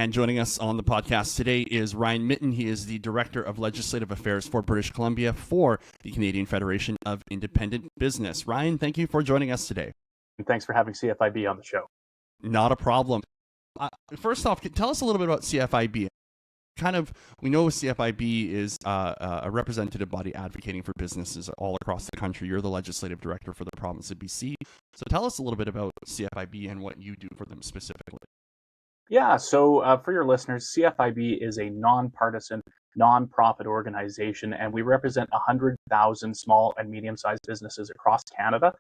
And joining us on the podcast today is Ryan Mitten. He is the Director of Legislative Affairs for British Columbia for the Canadian Federation of Independent Business. Ryan, thank you for joining us today. And thanks for having CFIB on the show. Not a problem. First off, tell us a little bit about CFIB. We know CFIB is a representative body advocating for businesses all across the country. You're the legislative director for the province of BC. So tell us a little bit about CFIB and what you do for them specifically. Yeah, so for your listeners, CFIB is a nonpartisan, nonprofit organization, and we represent 100,000 small and medium-sized businesses across Canada.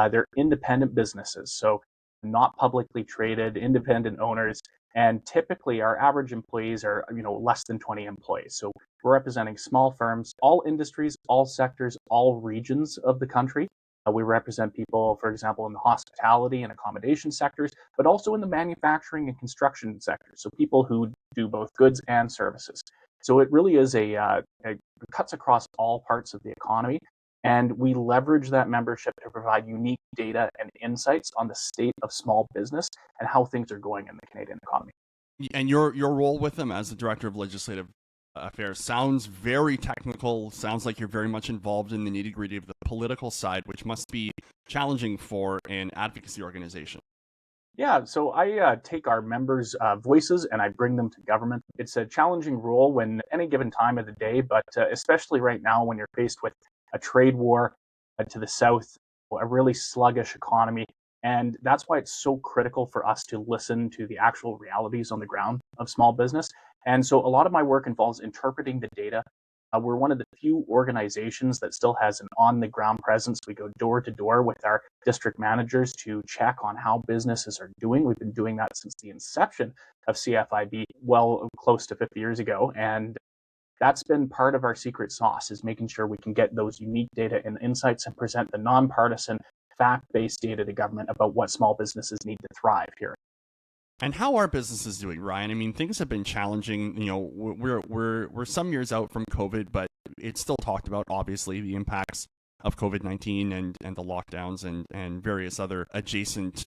They're independent businesses, so not publicly traded, independent owners. And typically our average employees are, less than 20 employees. So we're representing small firms, all industries, all sectors, all regions of the country. We represent people, for example, in the hospitality and accommodation sectors, but also in the manufacturing and construction sectors. So people who do both goods and services. So it really is it cuts across all parts of the economy. And we leverage that membership to provide unique data and insights on the state of small business and how things are going in the Canadian economy. And your role with them as the Director of Legislative Affairs sounds very technical, sounds like you're very much involved in the nitty-gritty of the political side, which must be challenging for an advocacy organization. Yeah, so I take our members' voices and I bring them to government. It's a challenging role when any given time of the day, but especially right now when you're faced with a trade war to the south, a really sluggish economy. And that's why it's so critical for us to listen to the actual realities on the ground of small business. And so a lot of my work involves interpreting the data. We're one of the few organizations that still has an on-the-ground presence. We go door to door with our district managers to check on how businesses are doing. We've been doing that since the inception of CFIB, well, close to 50 years ago. And that's been part of our secret sauce, is making sure we can get those unique data and insights and present the nonpartisan, fact-based data to government about what small businesses need to thrive here. And how are businesses doing, Ryan? I mean, things have been challenging. We're some years out from COVID, but it's still talked about, obviously, the impacts of COVID-19 and the lockdowns and various other adjacent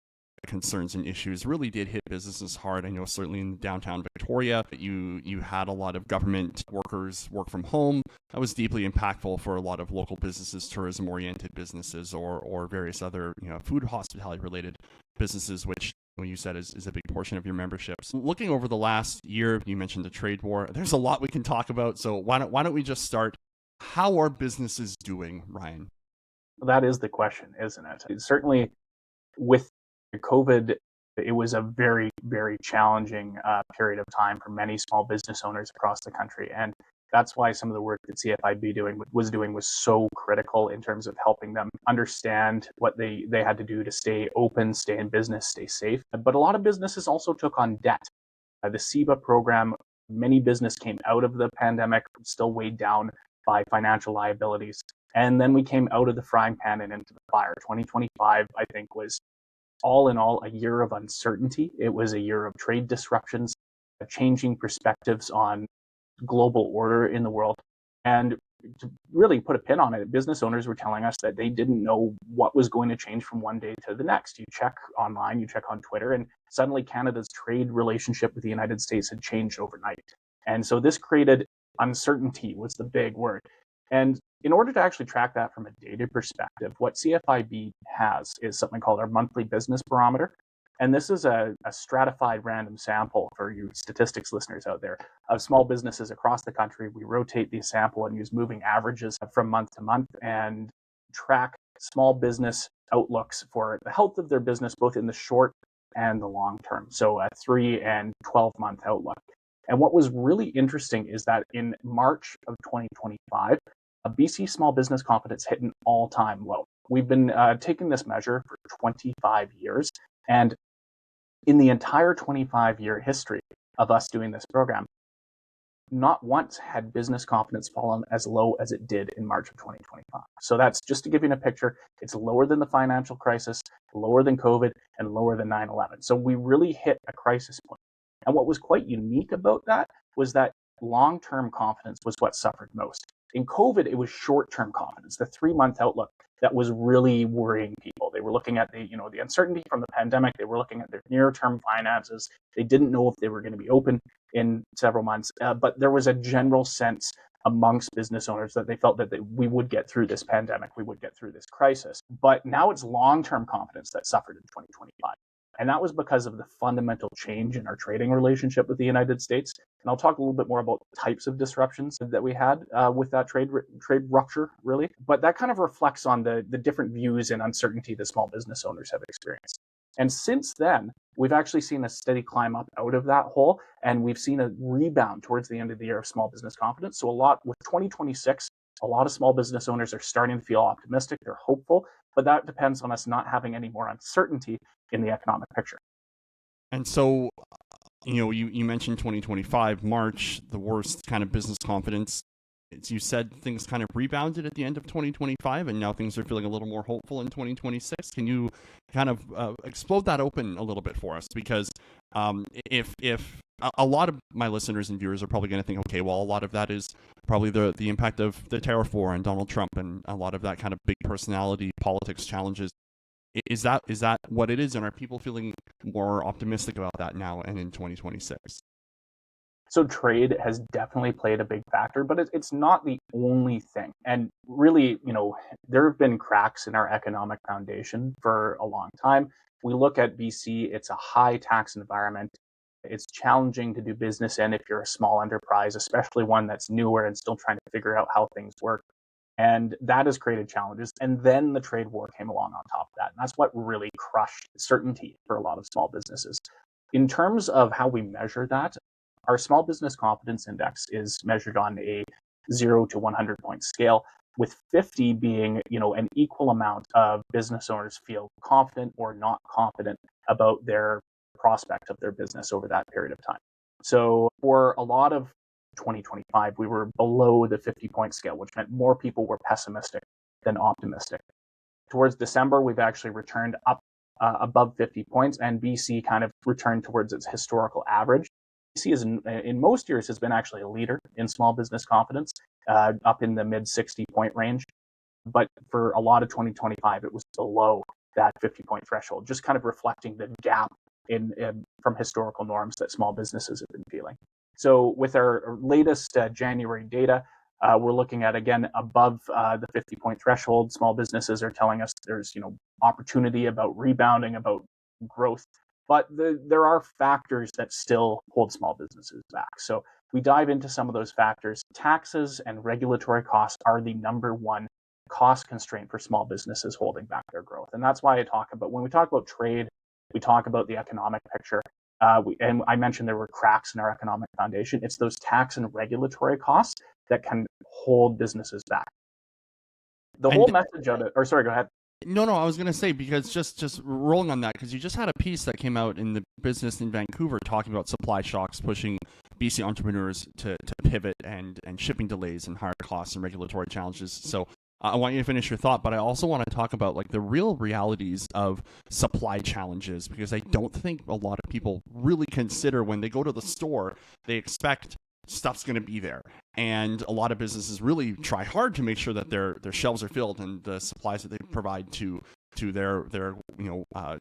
concerns and issues really did hit businesses hard. I know certainly in downtown Victoria, you had a lot of government workers work from home. That was deeply impactful for a lot of local businesses, tourism-oriented businesses, or various other food hospitality-related businesses, which you said is a big portion of your memberships. Looking over the last year, you mentioned the trade war. There's a lot we can talk about, so why don't we just start? How are businesses doing, Ryan? That is the question, isn't it? Certainly with COVID, it was a very, very challenging period of time for many small business owners across the country. And that's why some of the work that CFIB was doing was so critical in terms of helping them understand what they had to do to stay open, stay in business, stay safe. But a lot of businesses also took on debt. The CEBA program, many businesses came out of the pandemic still weighed down by financial liabilities. And then we came out of the frying pan and into the fire. 2025, I think, was all in all a year of uncertainty. It was a year of trade disruptions, changing perspectives on global order in the world. And to really put a pin on it, business owners were telling us that they didn't know what was going to change from one day to the next. You check online, you check on Twitter, and suddenly Canada's trade relationship with the United States had changed overnight. And so this created uncertainty, was the big word. And in order to actually track that from a data perspective, what CFIB has is something called our monthly business barometer. And this is a stratified random sample for you statistics listeners out there of small businesses across the country. We rotate the sample and use moving averages from month to month and track small business outlooks for the health of their business, both in the short and the long term. So a 3 and 12-month outlook. And what was really interesting is that in March of 2025, BC small business confidence hit an all-time low. We've been taking this measure for 25 years. And in the entire 25-year history of us doing this program, not once had business confidence fallen as low as it did in March of 2025. So that's just to give you a picture. It's lower than the financial crisis, lower than COVID, and lower than 9/11. So we really hit a crisis point. And what was quite unique about that was that long-term confidence was what suffered most. In COVID, it was short-term confidence, the 3-month outlook. that was really worrying people. They were looking at the uncertainty from the pandemic. They were looking at their near-term finances. They didn't know if they were going to be open in several months, but there was a general sense amongst business owners that they felt that we would get through this pandemic, we would get through this crisis. But now it's long-term confidence that suffered in 2025. And that was because of the fundamental change in our trading relationship with the United States. And I'll talk a little bit more about the types of disruptions that we had with that trade rupture, really. But that kind of reflects on the different views and uncertainty that small business owners have experienced. And since then, we've actually seen a steady climb up out of that hole, and we've seen a rebound towards the end of the year of small business confidence. So with 2026, a lot of small business owners are starting to feel optimistic, they're hopeful, but that depends on us not having any more uncertainty in the economic picture. And so, you mentioned 2025, March, the worst kind of business confidence. You said things kind of rebounded at the end of 2025, and now things are feeling a little more hopeful in 2026. Can you kind of explode that open a little bit for us? Because if a lot of my listeners and viewers are probably going to think, okay, well, a lot of that is probably the impact of the tariff war and Donald Trump and a lot of that kind of big personality politics challenges. Is that what it is, and are people feeling more optimistic about that now and in 2026? So trade has definitely played a big factor, but it's not the only thing. And really, there have been cracks in our economic foundation for a long time. We look at BC, it's a high tax environment. It's challenging to do business in if you're a small enterprise, especially one that's newer and still trying to figure out how things work. And that has created challenges. And then the trade war came along on top of that. And that's what really crushed certainty for a lot of small businesses. In terms of how we measure that, our small business confidence index is measured on a 0 to 100 point scale, with 50 being, an equal amount of business owners feel confident or not confident about their prospect of their business over that period of time. So for a lot of 2025, we were below the 50 point scale, which meant more people were pessimistic than optimistic. Towards December, we've actually returned up above 50 points, and BC kind of returned towards its historical average. BC is in most years has been actually a leader in small business confidence, up in the mid 60 point range. But for a lot of 2025, it was below that 50 point threshold, just kind of reflecting the gap from historical norms that small businesses have been feeling. So with our latest January data, we're looking at, again, above the 50 point threshold. Small businesses are telling us there's opportunity, about rebounding, about growth. But there are factors that still hold small businesses back. So we dive into some of those factors. Taxes and regulatory costs are the number one cost constraint for small businesses holding back their growth. And that's why when we talk about trade, we talk about the economic picture. And I mentioned there were cracks in our economic foundation. It's those tax and regulatory costs that can hold businesses back. The whole message of it, or sorry, go ahead. No, I was going to say, because just rolling on that, because you just had a piece that came out in the Business in Vancouver talking about supply shocks pushing BC entrepreneurs to pivot and shipping delays and higher costs and regulatory challenges. So I want you to finish your thought, but I also want to talk about the real realities of supply challenges, because I don't think a lot of people really consider when they go to the store, they expect stuff's going to be there. And a lot of businesses really try hard to make sure that their shelves are filled and the supplies that they provide to their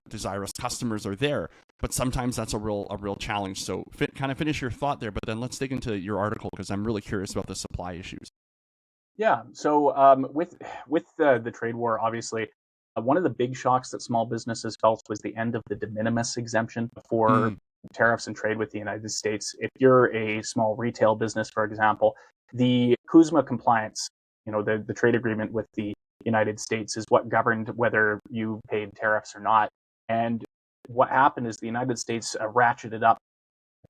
desirous customers are there. But sometimes that's a real challenge. So kind of finish your thought there, but then let's dig into your article, because I'm really curious about the supply issues. Yeah. So with the trade war, obviously, one of the big shocks that small businesses felt was the end of the de minimis exemption for tariffs and trade with the United States. If you're a small retail business, for example, the CUSMA compliance, the trade agreement with the United States, is what governed whether you paid tariffs or not. And what happened is the United States ratcheted up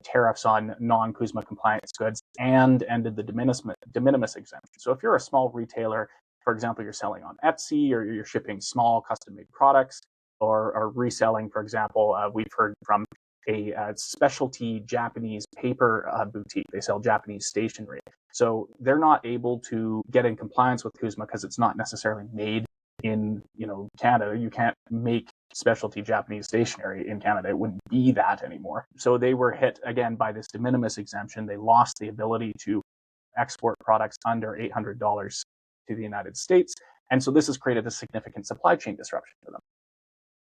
tariffs on non-CUSMA compliance goods and ended the de minimis exemption. So if you're a small retailer, for example, you're selling on Etsy, or you're shipping small custom-made products, or reselling, for example, we've heard from a specialty Japanese paper boutique. They sell Japanese stationery. So they're not able to get in compliance with CUSMA because it's not necessarily made in Canada. You can't make specialty Japanese stationery in Canada. It wouldn't be that anymore. So they were hit again by this de minimis exemption. They lost the ability to export products under $800 to the United States. And so this has created a significant supply chain disruption for them.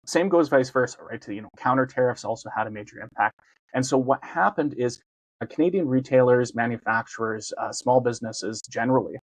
Same goes vice versa, right? Counter tariffs also had a major impact. And so what happened is Canadian retailers, manufacturers, small businesses generally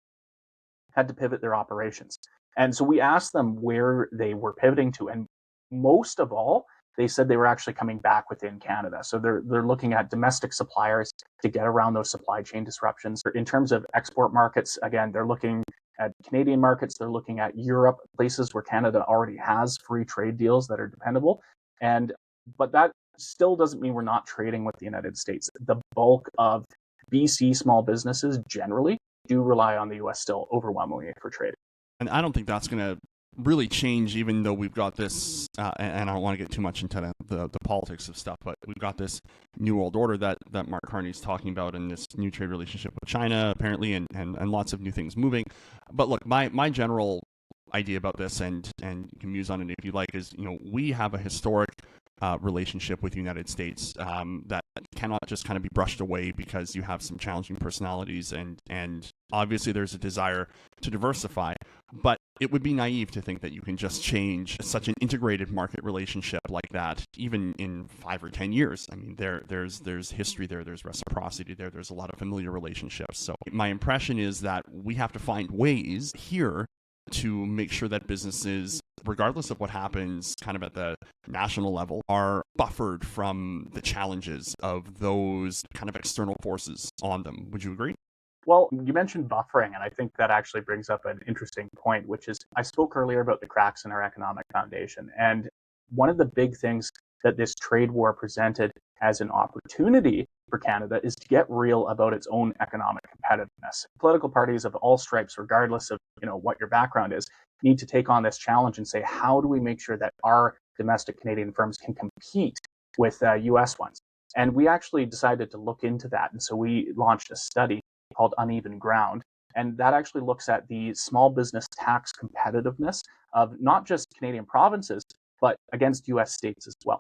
had to pivot their operations. And so we asked them where they were pivoting to. And most of all, they said they were actually coming back within Canada. So they're looking at domestic suppliers to get around those supply chain disruptions. In terms of export markets, again, they're looking at Canadian markets, they're looking at Europe, places where Canada already has free trade deals that are dependable. But that still doesn't mean we're not trading with the United States. The bulk of BC small businesses generally do rely on the US still overwhelmingly for trade. And I don't think that's going to really change, even though we've got this, and I don't want to get too much into the politics of stuff, but we've got this new world order that Mark Carney's talking about, and this new trade relationship with China, apparently, and lots of new things moving. But look, my general idea about this, and you can muse on it if you like, is, we have a historic relationship with the United States that cannot just kind of be brushed away because you have some challenging personalities, and obviously there's a desire to diversify, but it would be naive to think that you can just change such an integrated market relationship like that, even in 5 or 10 years. I mean, there's history there, there's reciprocity there, there's a lot of familiar relationships. So my impression is that we have to find ways here to make sure that businesses, regardless of what happens kind of at the national level, are buffered from the challenges of those kind of external forces on them. Would you agree? Well, you mentioned buffering, and I think that actually brings up an interesting point, which is I spoke earlier about the cracks in our economic foundation. And one of the big things that this trade war presented as an opportunity for Canada is to get real about its own economic competitiveness. Political parties of all stripes, regardless of what your background is, need to take on this challenge and say, how do we make sure that our domestic Canadian firms can compete with US ones? And we actually decided to look into that. And so we launched a study called Uneven Ground. And that actually looks at the small business tax competitiveness of not just Canadian provinces, but against US states as well.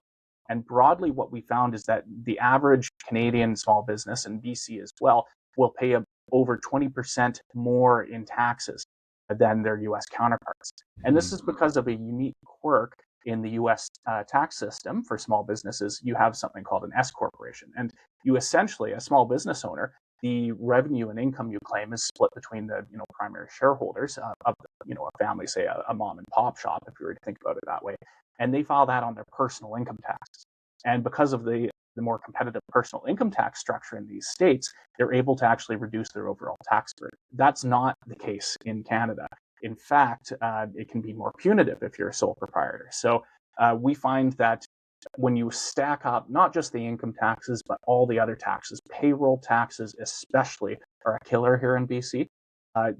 And broadly, what we found is that the average Canadian small business, and BC as well, will pay over 20% more in taxes than their US counterparts. And this is because of a unique quirk in the US tax system for small businesses. You have something called an S corporation. And you essentially, a small business owner, the revenue and income you claim is split between the primary shareholders of a family, say a mom and pop shop, if you were to think about it that way, and they file that on their personal income taxes. And because of the more competitive personal income tax structure in these states, they're able to actually reduce their overall tax burden. That's not the case in Canada. In fact, it can be more punitive if you're a sole proprietor. So we find that when you stack up not just the income taxes, but all the other taxes, payroll taxes especially are a killer here in BC,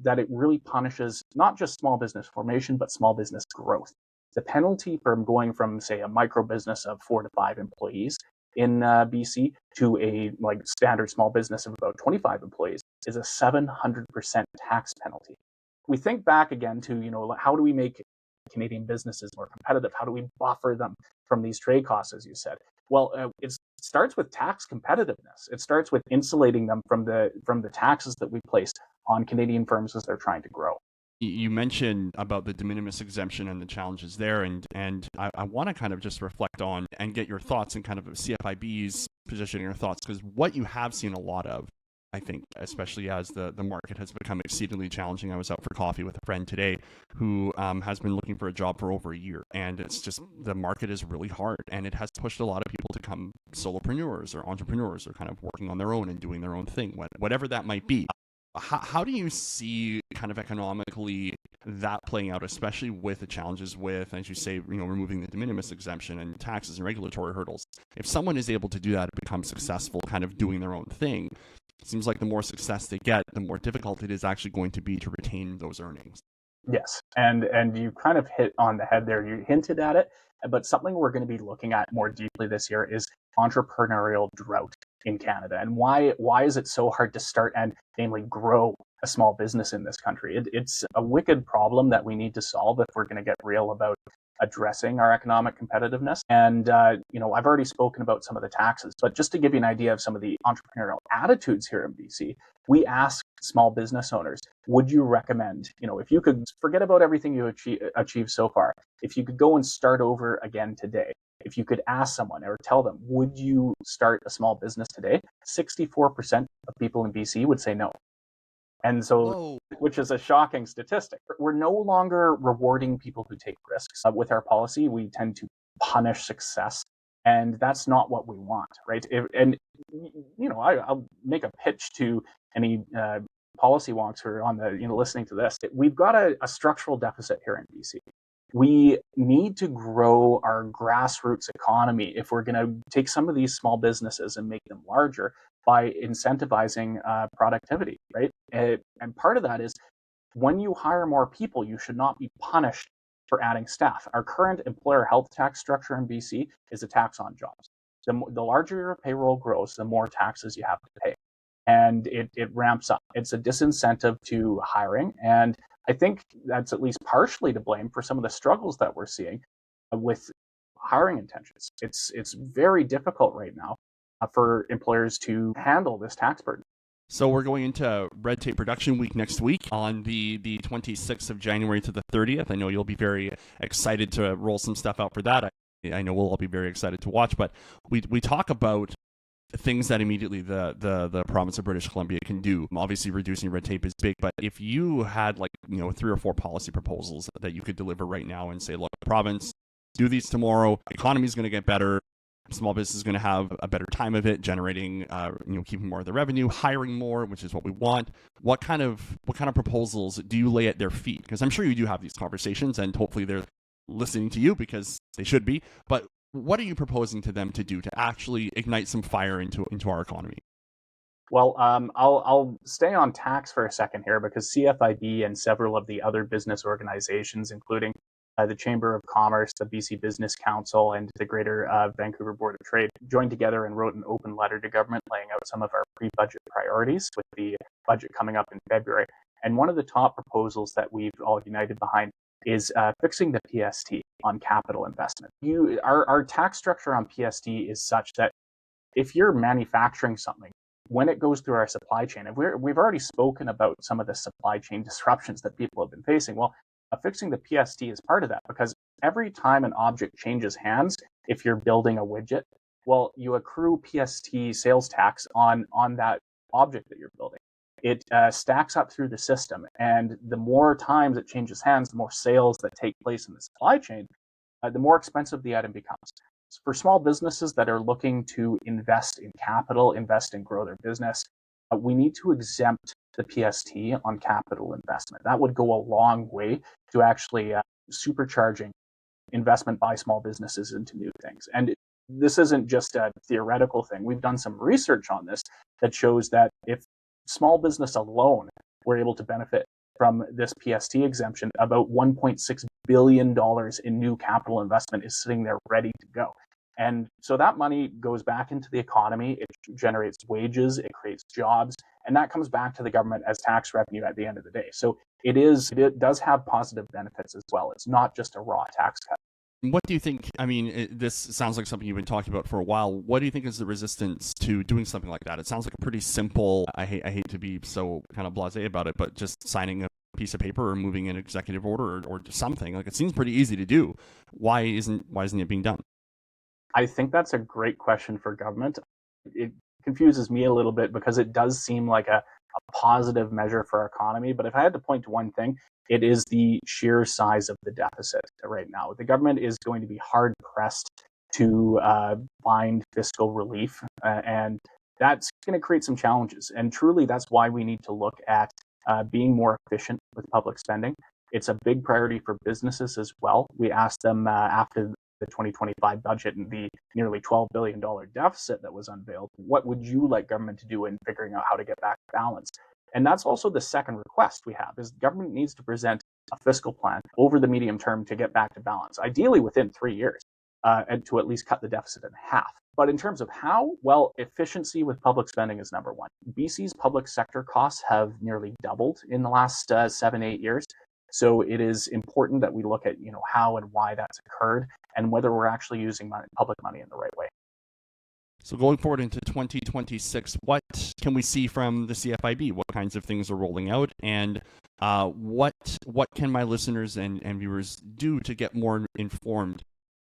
that it really punishes not just small business formation, but small business growth. The penalty from going from, say, a micro business of 4 to 5 employees in BC to a standard small business of about 25 employees is a 700% tax penalty. We think back again to, how do we make Canadian businesses more competitive? How do we buffer them from these trade costs, as you said? Well, it starts with tax competitiveness. It starts with insulating them from the taxes that we place on Canadian firms as they're trying to grow. You mentioned about the de minimis exemption and the challenges there, and I want to kind of just reflect on and get your thoughts and kind of CFIB's positioning or thoughts, because what you have seen a lot of, I think, especially as the market has become exceedingly challenging. I was out for coffee with a friend today who has been looking for a job for over a year, and it's just the market is really hard, and it has pushed a lot of people to become solopreneurs or entrepreneurs or kind of working on their own and doing their own thing, whatever that might be. How do you see kind of economically that playing out, especially with the challenges with, as you say, removing the de minimis exemption and taxes and regulatory hurdles? If someone is able to do that and become successful kind of doing their own thing, it seems like the more success they get, the more difficult it is actually going to be to retain those earnings. Yes, and you kind of hit on the head there. You hinted at it, but something we're going to be looking at more deeply this year is entrepreneurial drought in Canada. And why is it so hard to start and namely grow a small business in this country? It's a wicked problem that we need to solve if we're going to get real about addressing our economic competitiveness. And, I've already spoken about some of the taxes, but just to give you an idea of some of the entrepreneurial attitudes here in BC, we ask small business owners, would you recommend, if you could forget about everything you achieved so far, if you could go and start over again today, if you could ask someone or tell them, would you start a small business today? 64% of people in BC would say no. And so, Whoa. which is a shocking statistic. We're no longer rewarding people who take risks. With our policy, we tend to punish success. And that's not what we want, right? I'll make a pitch to any policy wonks who are on the, listening to this. We've got a structural deficit here in BC. We need to grow our grassroots economy if we're going to take some of these small businesses and make them larger by incentivizing productivity, right? And part of that is when you hire more people, you should not be punished for adding staff. Our current employer health tax structure in BC is a tax on jobs. The larger your payroll grows, the more taxes you have to pay. And it ramps up. It's a disincentive to hiring. And I think that's at least partially to blame for some of the struggles that we're seeing with hiring intentions. It's very difficult right now for employers to handle this tax burden. So we're going into Red Tape Production Week next week on the 26th of January to the 30th. I know you'll be very excited to roll some stuff out for that. I know we'll all be very excited to watch, but we talk about things that immediately the province of British Columbia can do. Obviously, reducing red tape is big, but if you had 3 or 4 policy proposals that you could deliver right now and say, look, province, do these tomorrow, economy is going to get better, small business is going to have a better time of it, generating, keeping more of the revenue, hiring more, which is what we want. What kind of proposals do you lay at their feet? Because I'm sure you do have these conversations, and hopefully they're listening to you because they should be. But what are you proposing to them to do to actually ignite some fire into our economy? Well, I'll stay on tax for a second here because CFIB and several of the other business organizations, including the Chamber of Commerce, the BC Business Council, and the Greater Vancouver Board of Trade, joined together and wrote an open letter to government laying out some of our pre-budget priorities with the budget coming up in February. And one of the top proposals that we've all united behind is fixing the PST on capital investment. Our tax structure on PST is such that if you're manufacturing something, when it goes through our supply chain, and we've already spoken about some of the supply chain disruptions that people have been facing, well, fixing the PST is part of that because every time an object changes hands, if you're building a widget, well, you accrue PST sales tax on that object that you're building. It stacks up through the system, and the more times it changes hands, the more sales that take place in the supply chain, the more expensive the item becomes. So for small businesses that are looking to invest in capital, invest and grow their business, we need to exempt the PST on capital investment. That would go a long way to actually supercharging investment by small businesses into new things. And this isn't just a theoretical thing. We've done some research on this that shows that if small business alone were able to benefit from this PST exemption, about $1.6 billion in new capital investment is sitting there ready to go. And so that money goes back into the economy, it generates wages, it creates jobs, and that comes back to the government as tax revenue at the end of the day. So it does have positive benefits as well. It's not just a raw tax cut. What do you think? I mean, this sounds like something you've been talking about for a while. What do you think is the resistance to doing something like that? It sounds like a pretty simple, I hate to be so kind of blasé about it, but just signing a piece of paper or moving an executive order or something. Like, it seems pretty easy to do. Why isn't it being done? I think that's a great question for government. It confuses me a little bit because it does seem like a positive measure for our economy. But if I had to point to one thing, it is the sheer size of the deficit right now. The government is going to be hard pressed to find fiscal relief, and that's going to create some challenges. And truly, that's why we need to look at being more efficient with public spending. It's a big priority for businesses as well. We asked them after the 2025 budget and the nearly $12 billion deficit that was unveiled, what would you like government to do in figuring out how to get back to balance? And that's also the second request we have, is government needs to present a fiscal plan over the medium term to get back to balance, ideally within 3 years, and to at least cut the deficit in half. But in terms of how, well, efficiency with public spending is number one. BC's public sector costs have nearly doubled in the last 7-8 years. So it is important that we look at, how and why that's occurred and whether we're actually using public money in the right way. So going forward into 2026, what can we see from the CFIB? What kinds of things are rolling out, and what can my listeners and viewers do to get more informed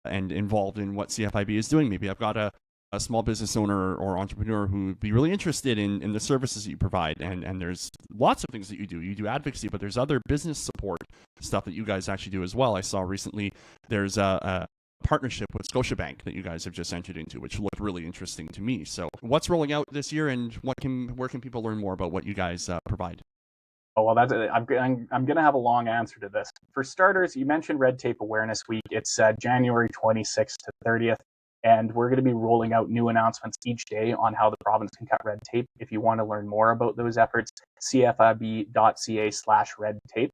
and involved in what CFIB is doing? Maybe I've got a small business owner or entrepreneur who would be really interested in the services that you provide, and there's lots of things that you do. You do advocacy, but there's other business support stuff that you guys actually do as well. I saw recently there's a partnership with Scotiabank that you guys have just entered into, which looked really interesting to me. So what's rolling out this year, and where can people learn more about what you guys provide? Oh, well, I'm going to have a long answer to this. For starters, you mentioned Red Tape Awareness Week. It's January 26th to 30th, and we're going to be rolling out new announcements each day on how the province can cut red tape. If you want to learn more about those efforts, cfib.ca/red tape.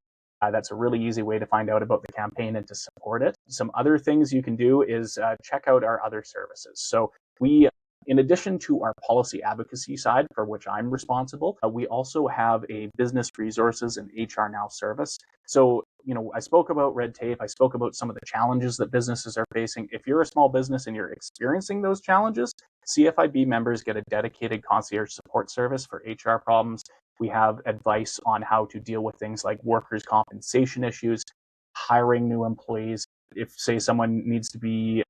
That's a really easy way to find out about the campaign and to support it. Some other things you can do is check out our other services. So we, in addition to our policy advocacy side, for which I'm responsible, we also have a business resources and HR Now service. So, I spoke about red tape. I spoke about some of the challenges that businesses are facing. If you're a small business and you're experiencing those challenges, CFIB members get a dedicated concierge support service for HR problems. We have advice on how to deal with things like workers' compensation issues, hiring new employees. If, say, someone needs to be,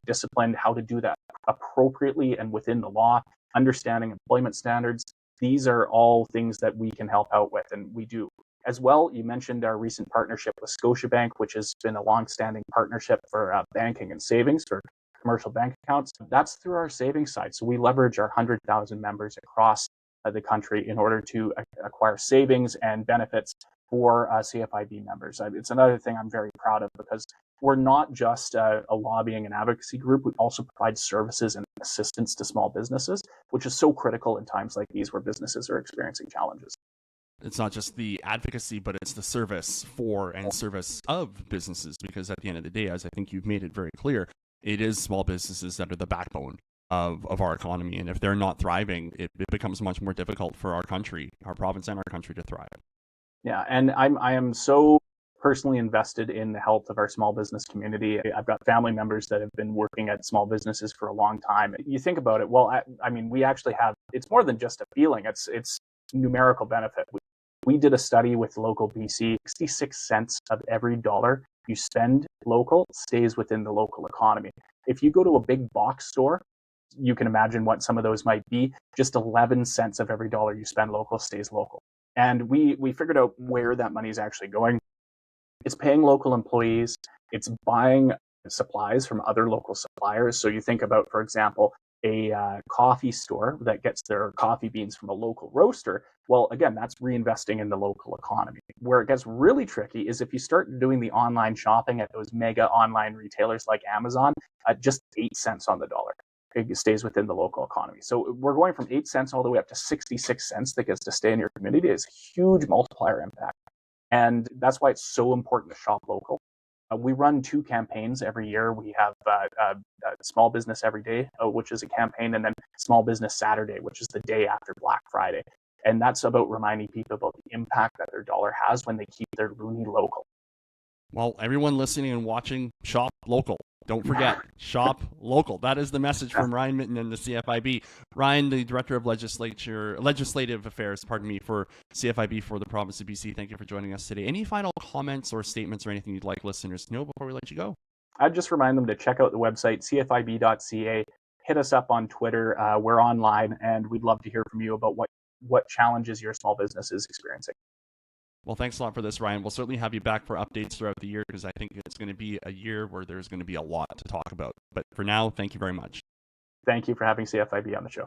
disciplined, how to do that appropriately and within the law, understanding employment standards. These are all things that we can help out with, and we do. As well, you mentioned our recent partnership with Scotiabank, which has been a long-standing partnership for banking and savings for commercial bank accounts. That's through our savings side. So we leverage our 100,000 members across the country in order to acquire savings and benefits for CFIB members. It's another thing I'm very proud of, because we're not just a lobbying and advocacy group. We also provide services and assistance to small businesses, which is so critical in times like these where businesses are experiencing challenges. It's not just the advocacy, but it's the service for and service of businesses, because at the end of the day, as I think you've made it very clear, it is small businesses that are the backbone of our economy. And if they're not thriving, it becomes much more difficult for our country, our province and our country to thrive. Yeah, and I am so personally invested in the health of our small business community. I've got family members that have been working at small businesses for a long time. You think about it, well, I mean, we actually have, it's more than just a feeling, it's numerical benefit. We did a study with local BC, 66 cents of every dollar you spend local stays within the local economy. If you go to a big box store, you can imagine what some of those might be. Just 11 cents of every dollar you spend local stays local. And we figured out where that money is actually going. It's paying local employees. It's buying supplies from other local suppliers. So you think about, for example, a coffee store that gets their coffee beans from a local roaster. Well, again, that's reinvesting in the local economy. Where it gets really tricky is if you start doing the online shopping at those mega online retailers like Amazon, at just 8 cents on the dollar. It stays within the local economy. So we're going from 8 cents all the way up to 66 cents that gets to stay in your community. It's a huge multiplier impact. And that's why it's so important to shop local. We run 2 campaigns every year. We have Small Business Every Day, which is a campaign, and then Small Business Saturday, which is the day after Black Friday. And that's about reminding people about the impact that their dollar has when they keep their loonie local. Well, everyone listening and watching, shop local. Don't forget, shop local. That is the message from Ryan Mitten and the CFIB. Ryan, the Director of Legislative Affairs, for CFIB for the province of BC. Thank you for joining us today. Any final comments or statements or anything you'd like listeners to know before we let you go? I'd just remind them to check out the website, cfib.ca. Hit us up on Twitter. We're online, and we'd love to hear from you about what challenges your small business is experiencing. Well, thanks a lot for this, Ryan. We'll certainly have you back for updates throughout the year, because I think it's going to be a year where there's going to be a lot to talk about. But for now, thank you very much. Thank you for having CFIB on the show.